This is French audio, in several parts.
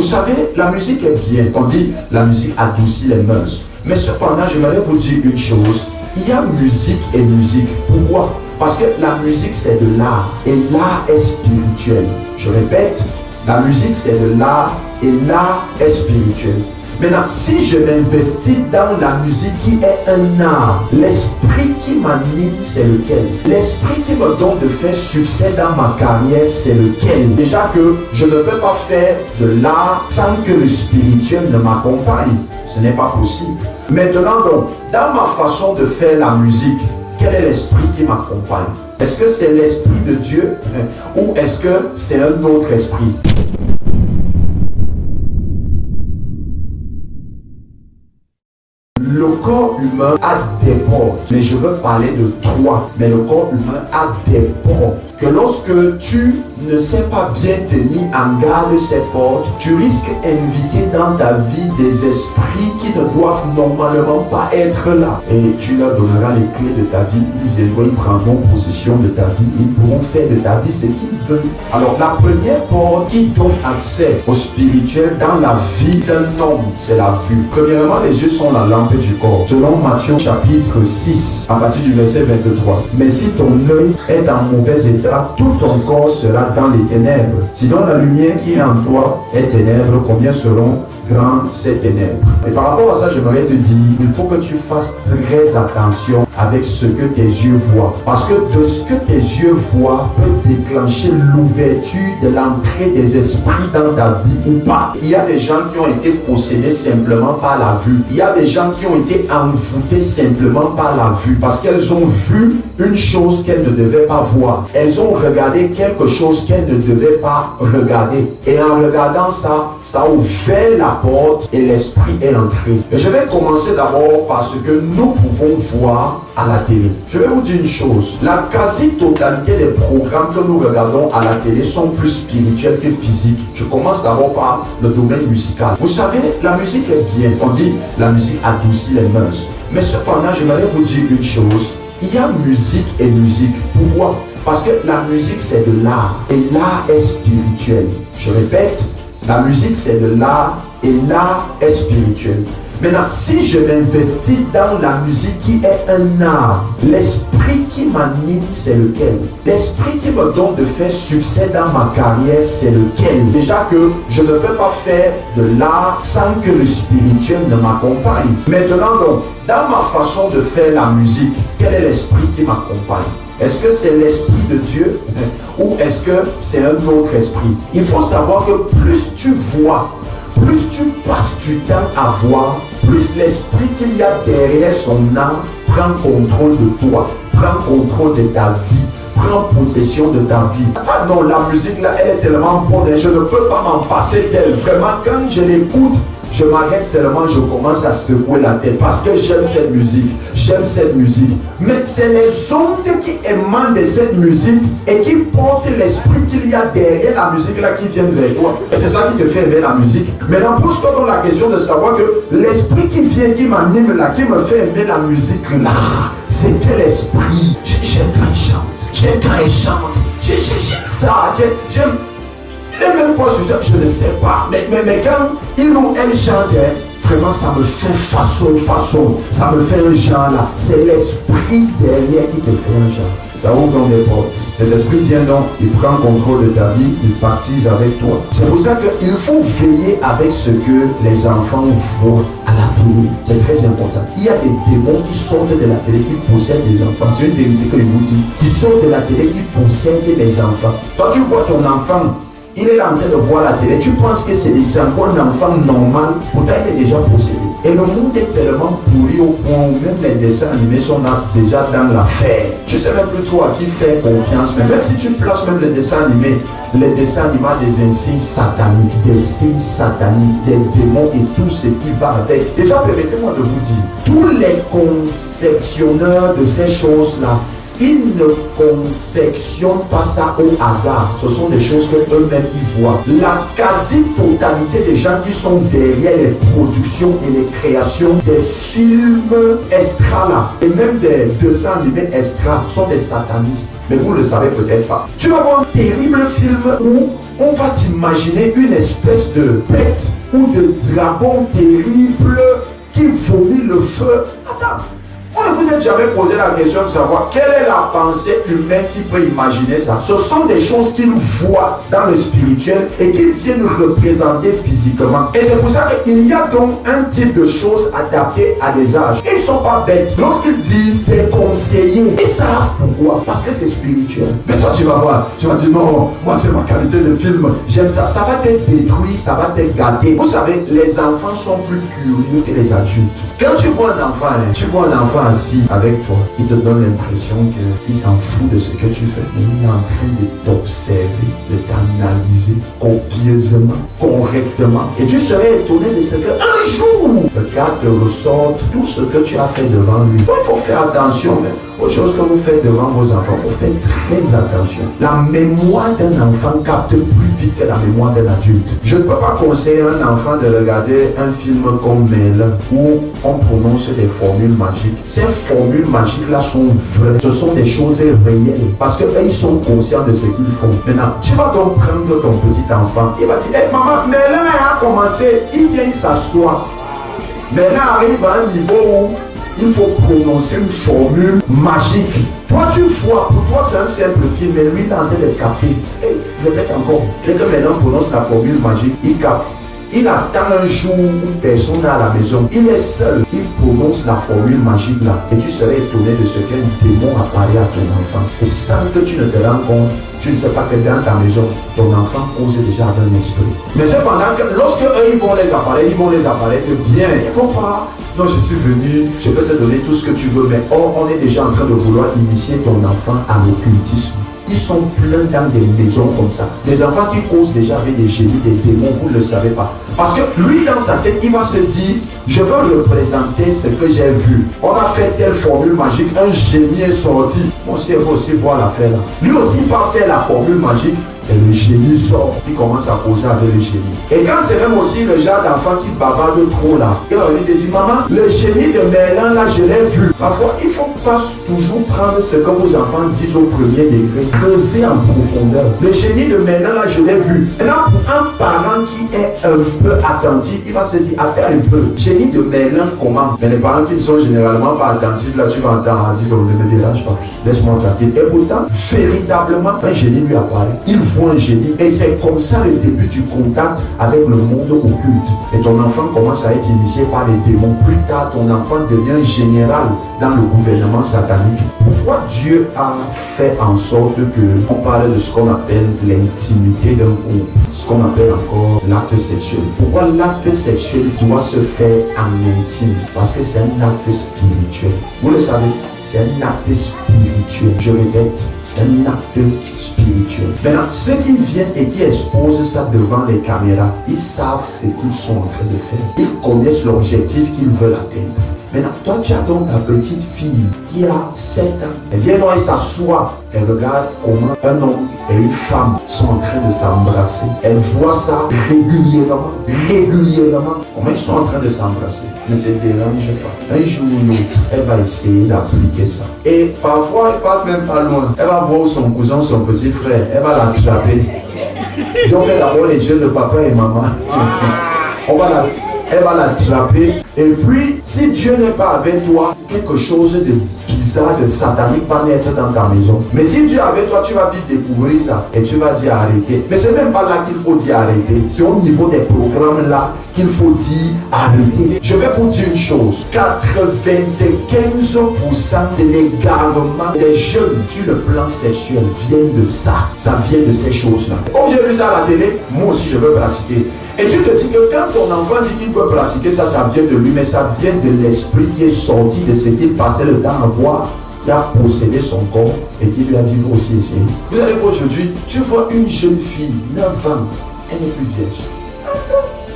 Vous savez, la musique est bien. On dit la musique adoucit les mœurs. Mais cependant, j'aimerais vous dire une chose. Il y a musique et musique. Pourquoi? Parce que la musique, c'est de l'art. Et l'art est spirituel. Je répète, la musique, c'est de l'art. Et l'art est spirituel. Maintenant, si je m'investis dans la musique qui est un art, l'esprit qui m'anime, c'est lequel? L'esprit qui me donne de faire succès dans ma carrière, c'est lequel? Déjà que je ne peux pas faire de l'art sans que le spirituel ne m'accompagne. Ce n'est pas possible. Maintenant donc, dans ma façon de faire la musique, quel est l'esprit qui m'accompagne? Est-ce que c'est l'esprit de Dieu ou est-ce que c'est un autre esprit? Le corps humain a des portes, mais je veux parler de trois. Mais le corps humain a des portes. Que lorsque tu ne sais pas bien tenir en garde ces portes, tu risques d'inviter dans ta vie des esprits qui ne doivent normalement pas être là. Et tu leur donneras les clés de ta vie. Ils viendront, ils prendront possession de ta vie. Ils pourront faire de ta vie ce qu'ils veulent. Alors la première porte qui donne accès au spirituel dans la vie d'un homme, c'est la vue. Premièrement, les yeux sont la lampe du corps. Selon Matthieu chapitre 6, à partir du verset 23. Mais si ton œil est en mauvais état, tout ton corps sera dans les ténèbres. Sinon la lumière qui est en toi est ténèbres, combien seront grandes ces ténèbres? Et par rapport à ça, j'aimerais te dire, il faut que tu fasses très attention avec ce que tes yeux voient. Parce que de ce que tes yeux voient peut déclencher l'ouverture de l'entrée des esprits dans ta vie ou pas. Il y a des gens qui ont été possédés simplement par la vue. Il y a des gens qui ont été envoûtés simplement par la vue. Parce qu'elles ont vu une chose qu'elles ne devaient pas voir. Elles ont regardé quelque chose qu'elles ne devaient pas regarder. Et en regardant ça, ça a ouvert la porte et l'esprit est entré. Et je vais commencer d'abord par ce que nous pouvons voir à la télé. Je vais vous dire une chose. La quasi-totalité des programmes que nous regardons à la télé sont plus spirituels que physiques. Je commence d'abord par le domaine musical. Vous savez, la musique est bien. On dit la musique adoucit les mœurs. Mais cependant, j'aimerais vous dire une chose. Il y a musique et musique. Pourquoi? Parce que la musique, c'est de l'art. Et l'art est spirituel. Je répète, la musique, c'est de l'art. Et l'art est spirituel. Maintenant, si je m'investis dans la musique qui est un art, l'esprit qui m'anime, c'est lequel? L'esprit qui me donne de faire succès dans ma carrière, c'est lequel? Déjà que je ne peux pas faire de l'art sans que le spirituel ne m'accompagne. Maintenant donc, dans ma façon de faire la musique, quel est l'esprit qui m'accompagne? Est-ce que c'est l'esprit de Dieu ou est-ce que c'est un autre esprit? Il faut savoir que plus tu vois, plus tu passes du temps à voir, plus l'esprit qu'il y a derrière son âme prend contrôle de toi, prend contrôle de ta vie, prend possession de ta vie. Ah non, la musique là, elle est tellement bonne, je ne peux pas m'en passer d'elle. Vraiment, quand je l'écoute, je m'arrête seulement, je commence à secouer la tête parce que j'aime cette musique, j'aime cette musique. Mais c'est les ondes qui émanent de cette musique et qui portent l'esprit qu'il y a derrière la musique là qui viennent vers toi. Et c'est ça qui te fait aimer la musique. Maintenant, pose-toi donc la question de savoir que l'esprit qui vient, qui m'anime là, qui me fait aimer la musique là, c'est quel esprit? J'aime quand il chante, j'aime quand il chante, j'aime ça, j'aime. Il est même quoi sur ça, je ne sais pas. Mais quand il ou elle chante, vraiment ça me fait façon. Ça me fait un genre là. C'est l'esprit derrière qui te fait un genre. Ça ouvre dans les portes. Cet esprit vient donc, il prend contrôle de ta vie, il partise avec toi. C'est pour ça qu'il faut veiller avec ce que les enfants voient à la télé. C'est très important. Il y a des démons qui sortent de la télé, qui possèdent des enfants. C'est une vérité que je vous dis. Qui sortent de la télé, qui possèdent les enfants. Toi tu vois ton enfant, il est en train de voir la télé, tu penses que c'est encore un enfant normal, pourtant il est déjà possédé. Et le monde est tellement pourri au point où même les dessins animés sont déjà dans l'affaire. Je ne sais même plus trop à qui faire confiance, mais même si tu places même les dessins animés des insignes sataniques, des signes sataniques, des démons et tout ce qui va avec. Déjà, permettez-moi de vous dire, tous les conceptionneurs de ces choses-là, ils ne confectionnent pas ça au hasard. Ce sont des choses qu'eux-mêmes y voient. La quasi-totalité des gens qui sont derrière les productions et les créations des films extra là, et même des dessins animés extra, sont des satanistes. Mais vous ne le savez peut-être pas. Tu vas voir un terrible film où on va t'imaginer une espèce de bête ou de dragon terrible qui vomit le feu. Attends, vous ne vous êtes jamais posé la question de savoir quelle est la pensée humaine qui peut imaginer ça. Ce sont des choses qu'ils voient dans le spirituel et qu'ils viennent représenter physiquement. Et c'est pour ça qu'il y a donc un type de choses adaptées à des âges. Ils ne sont pas bêtes. Lorsqu'ils disent des conseillers, ils savent pourquoi. Parce que c'est spirituel. Mais toi tu vas voir, tu vas dire non, moi c'est ma qualité de film, j'aime ça. Ça va te détruire, ça va te gâter. Vous savez, les enfants sont plus curieux que les adultes. Quand tu vois un enfant, tu vois un enfant assis avec toi, il te donne l'impression qu'il s'en fout de ce que tu fais. Mais il est en train de t'observer, de t'analyser copieusement, correctement. Et tu serais étonné de ce qu'un jour, le gars te ressorte tout ce que tu as fait devant lui. Il faut faire attention, mais aux choses que vous faites devant vos enfants, il faut faire très attention. La mémoire d'un enfant capte plus vite que la mémoire d'un adulte. Je ne peux pas conseiller à un enfant de regarder un film comme Merlin où on prononce des formules magiques. Ces formules magiques-là sont vraies. Ce sont des choses réelles. Parce qu'eux, ils sont conscients de ce qu'ils font. Maintenant, tu vas donc prendre ton petit enfant. Il va dire, hey, maman, Merlin a commencé. Il vient, il s'assoit. Merlin arrive à un niveau où il faut prononcer une formule magique. Toi, tu vois, pour toi, c'est un simple film, mais lui, il est en train de capter. Et répète encore. Dès que Merlin prononce la formule magique, il capte. Il attend un jour où personne n'est à la maison. Il est seul. Il prononce la formule magique là. Et tu serais étonné de ce qu'un démon apparaît à ton enfant. Et sans que tu ne te rends compte, tu ne sais pas que dans ta maison, ton enfant cause déjà avec un esprit. Mais cependant, lorsque eux, ils vont les apparaître bien. Il ne faut pas. Non, je suis venu, je peux te donner tout ce que tu veux, mais on est déjà en train de vouloir initier ton enfant à l'occultisme. Ils sont pleins dans des maisons comme ça. Des enfants qui causent déjà avec des génies, des démons, vous ne le savez pas. Parce que lui, dans sa tête, il va se dire, je veux représenter ce que j'ai vu. On a fait telle formule magique, un génie est sorti. Moi aussi, il faut aussi voir l'affaire là. Lui aussi, il va faire la formule magique. Et le génie sort, il commence à causer avec le génie. Et quand c'est même aussi le genre d'enfant qui bavarde trop là, il te dit, maman, le génie de Merlin là, je l'ai vu. Parfois, il ne faut pas toujours prendre ce que vos enfants disent au premier degré, creuser en profondeur. Le génie de Merlin là, je l'ai vu. Et là, pour un parent qui est un peu attentif, il va se dire, attends un peu, génie de Merlin comment? Mais les parents qui ne sont généralement pas attentifs, là, tu vas entendre, dire, ne me dérange pas, laisse-moi tranquille. Et pourtant, véritablement, un génie lui apparaît. Il voit un génie. Et c'est comme ça le début du contact avec le monde occulte. Et ton enfant commence à être initié par les démons. Plus tard, ton enfant devient général dans le gouvernement satanique. Pourquoi Dieu a fait en sorte que on parle de ce qu'on appelle l'intimité d'un couple, ce qu'on appelle encore l'acte sexuel? Pourquoi l'acte sexuel doit se faire en intime? Parce que c'est un acte spirituel. Vous le savez, c'est un acte spirituel. Je répète, c'est un acte spirituel. Maintenant, ceux qui viennent et qui exposent ça devant les caméras, ils savent ce qu'ils sont en train de faire. Ils connaissent l'objectif qu'ils veulent atteindre. Maintenant, toi, tu as donc ta petite fille qui a 7 ans. Elle vient donc, elle s'assoit. Elle regarde comment un homme et une femme sont en train de s'embrasser. Elle voit ça régulièrement. Comment ils sont en train de s'embrasser. Ne te dérange pas. Un jour ou l'autre, elle va essayer d'appliquer ça. Et parfois, elle part même pas loin. Elle va voir son cousin, son petit frère. Elle va l'attraper. Ils ont fait d'abord les jeux de papa et maman. Elle va l'attraper. Et puis, si Dieu n'est pas avec toi, quelque chose de bizarre, de satanique va naître dans ta maison. Mais si Dieu est avec toi, tu vas vite découvrir ça. Et tu vas dire arrêtez. Mais c'est même pas là qu'il faut dire arrêter. C'est au niveau des programmes là qu'il faut dire arrêter. Je vais vous dire une chose. 95% de l'égarement des jeunes sur le plan sexuel viennent de ça. Ça vient de ces choses-là. Comme j'ai vu ça à la télé, moi aussi je veux pratiquer. Et tu te dis que quand ton enfant dit qu'il veut pratiquer ça, ça vient de lui, mais ça vient de l'esprit qui est sorti de ce qu'il passait le temps à voir, qui a possédé son corps et qui lui a dit, vous aussi essayez. Vous allez voir aujourd'hui, tu vois une jeune fille, 9 ans, elle n'est plus vierge.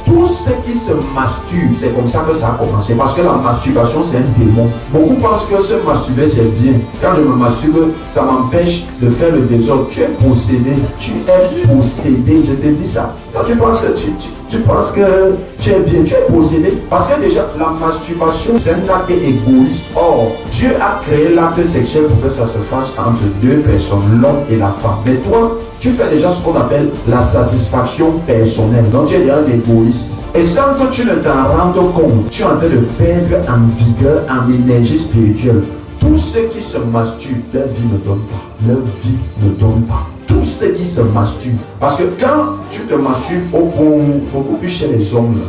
Tout Tous ceux qui se masturbent, c'est comme ça que ça a commencé. Parce que la masturbation, c'est un démon. Beaucoup pensent que se masturber, c'est bien. Quand je me masturbe, ça m'empêche de faire le désordre. Tu es possédé. Tu es possédé. Je te dis ça. Quand tu penses que tu penses que tu es bien, tu es possédé. Parce que déjà, la masturbation, c'est un acte égoïste. Or, Dieu a créé l'acte sexuel pour que ça se fasse entre deux personnes, l'homme et la femme. Mais toi, tu fais déjà ce qu'on appelle la satisfaction personnelle. Donc tu es déjà un égoïste. Et sans que tu ne t'en rendes compte, tu es en train de perdre en vigueur, en énergie spirituelle. Tous ceux qui se masturbent, leur vie ne donne pas. Leur vie ne donne pas. Tous ceux qui se masturbent. Parce que quand tu te masturbes au point, beaucoup plus chez les hommes,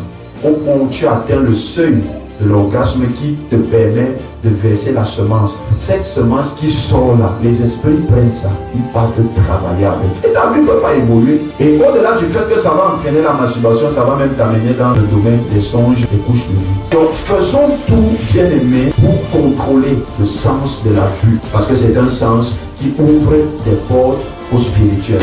au point où tu atteins le seuil de l'orgasme qui te permet de verser la semence. Cette semence qui sort là, les esprits prennent ça, ils partent travailler avec. Et ta vie ne peut pas évoluer. Et au-delà du fait que ça va entraîner la masturbation, ça va même t'amener dans le domaine des songes, des couches de vie. Donc faisons tout, bien aimé, pour contrôler le sens de la vue. Parce que c'est un sens qui ouvre des portes au spirituel.